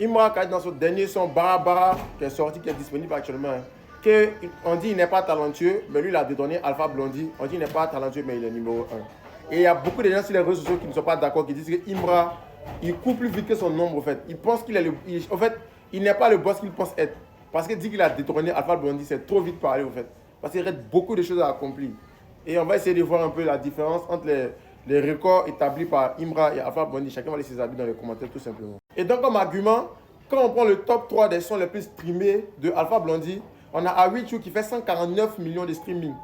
Imra Khalid, dans son dernier son Bara qui est sorti, qui est disponible actuellement, on dit qu'il n'est pas talentueux, mais lui il a détonné Alpha Blondy. On dit qu'il n'est pas talentueux, mais il est numéro 1. Et il y a beaucoup de gens sur les réseaux sociaux qui ne sont pas d'accord, qui disent que Imra, il court plus vite que son ombre, en fait. Il pense qu'il est en fait, il n'est pas le boss qu'il pense être. Parce qu'il dit qu'il a détourné Alpha Blondy, c'est trop vite parlé, en fait. Parce qu'il reste beaucoup de choses à accomplir. Et on va essayer de voir un peu la différence entre les records établis par Imra et Alpha Blondy. Chacun va laisser ses avis dans les commentaires, tout simplement. Et donc, comme argument, quand on prend le top 3 des sons les plus streamés de Alpha Blondy, on a Awichu qui fait 149 millions de streaming.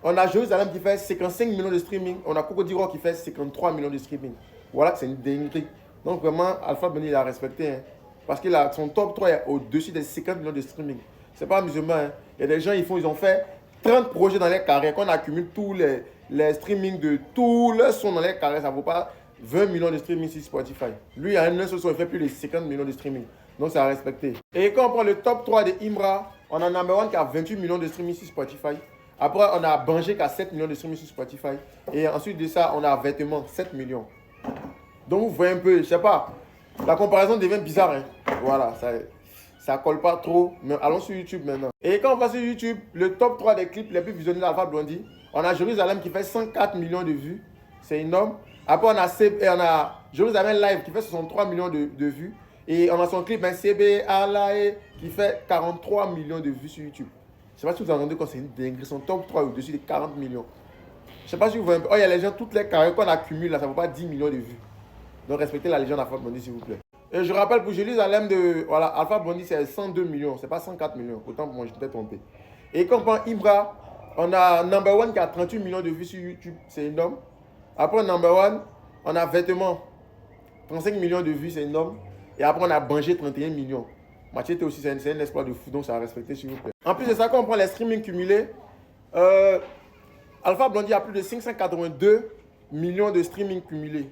On a Jérusalem qui fait 55 millions de streaming. On a Cocodiro qui fait 53 millions de streaming. Voilà que c'est une dinguerie. Donc vraiment, Alpha Blondy, il a respecté. Hein, parce que son top 3 est au-dessus des 50 millions de streaming. C'est pas musulman. Hein. Il y a des gens, ils ont fait 30 projets dans les carrières. Quand on accumule tous les streamings de tous les sons dans les carrières, ça ne vaut pas 20 millions de streaming sur Spotify. Lui, il a un seul son, il fait plus de 50 millions de streaming. Donc, c'est à respecter. Et quand on prend le top 3 de Imra, on a number 1 qui a 28 millions de streaming sur Spotify. Après, on a Bangé qui a 7 millions de streaming sur Spotify. Et ensuite de ça, on a Vêtements, 7 millions. Donc, vous voyez un peu, je sais pas, la comparaison devient bizarre. Hein. Voilà, ça colle pas trop. Mais allons sur YouTube maintenant. Et quand on va sur YouTube, le top 3 des clips les plus visionnés d'Alpha Blondy, on a Jérusalem qui fait 104 millions de vues. C'est énorme. Après, on a Jérusalem Live qui fait 63 millions de vues. Et on a son clip, CB Alae, qui fait 43 millions de vues sur YouTube. Je ne sais pas si vous entendez quand c'est une dinguerie. Son top 3 au-dessus de 40 millions. Je ne sais pas si vous voyez un peu. Oh, il y a les gens, toutes les carrières qu'on accumule là, ça ne vaut pas 10 millions de vues. Donc respectez la légende Alpha Blondy, s'il vous plaît. Et je rappelle pour Jérusalem voilà, Alpha Blondy, c'est 102 millions. C'est pas 104 millions. Autant pour moi, je t'ai trompé. Et quand on prend Ibra, on a number 1 qui a 38 millions de vues sur YouTube. C'est énorme. Après, number 1, on a Vêtements, 35 millions de vues, c'est énorme. Et après, on a Bangé, 31 millions. Machete aussi, c'est un espoir de fou, donc ça a respecté, s'il vous plaît. En plus de ça, quand on prend les streamings cumulés, Alpha Blondy a plus de 582 millions de streamings cumulés.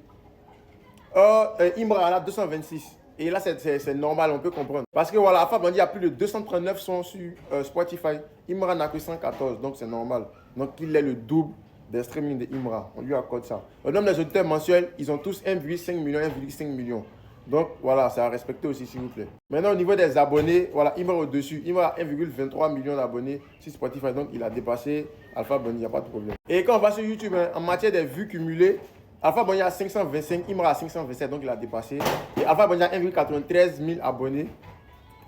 Imra a 226. Et là, c'est normal, on peut comprendre. Parce que voilà, Alpha Blondy a plus de 239 sons sur Spotify. Imra n'a que 114, donc c'est normal. Donc il est le double des streamings de Imra. On lui accorde ça. Le nombre des auditeurs mensuels, ils ont tous 1,5 million, 1,5 million. Donc voilà, c'est à respecter aussi, s'il vous plaît. Maintenant, au niveau des abonnés, voilà, Imra au-dessus. Imra a 1,23 million d'abonnés sur Spotify. Donc il a dépassé Alpha Blondy, il n'y a pas de problème. Et quand on va sur YouTube, hein, en matière des vues cumulées, Alpha Blondy a 525, Imra a 527, donc il a dépassé. Et Alpha Blondy a 1,93 000 abonnés.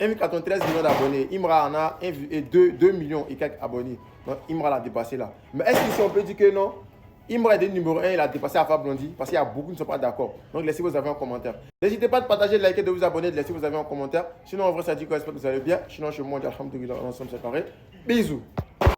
1,93 millions d'abonnés. Imra en a 2 millions et quelques abonnés. Donc Imra l'a dépassé là. Mais est-ce qu'ici on peut dire que non? Imra est numéro 1, il a dépassé Alpha Blondy parce qu'il y a beaucoup qui ne sont pas d'accord. Donc laissez vos avis en commentaire. N'hésitez pas de partager, de liker, de vous abonner, de laisser vos avis en commentaire. Sinon, en vrai, ça dit qu'on espère que vous allez bien. Sinon, chez moi, alhamdoulilah, ensemble, c'est carré. Bisous.